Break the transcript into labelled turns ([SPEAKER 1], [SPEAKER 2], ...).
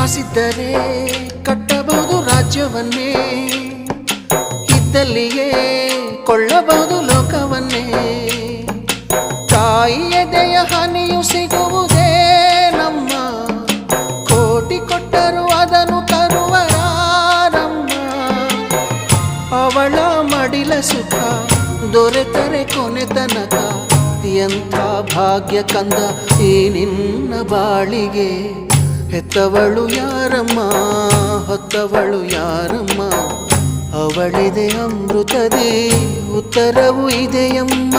[SPEAKER 1] ಆಸಿದ್ದರೆ ಕಟ್ಟಬಹುದು ರಾಜ್ಯವನ್ನೇ, ಇದ್ದಲ್ಲಿಯೇ ಕೊಳ್ಳಬಹುದು ಲೋಕವನ್ನೇ. ತಾಯಿಯ ದಯ ಹನಿಯು ಸಿಗುವುದೇ ನಮ್ಮ, ಕೋಟಿ ಕೊಟ್ಟರು ಅದನ್ನು ತರುವರಾರಮ್ಮ. ಅವಳ ಮಡಿಲ ಸುಖ ದೊರೆತರೆ ಕೊನೆ ತನಕ, ಎಂಥ ಭಾಗ್ಯ ಕಂದ ಈ ನಿನ್ನ ಬಾಳಿಗೆ. ಹೆತ್ತವಳು ಯಾರಮ್ಮ, ಹೊತ್ತವಳು ಯಾರಮ್ಮ, ಅವಳಿದೆ ಅಮೃತದೇ ಉತ್ತರವು ಇದೆಯಮ್ಮ.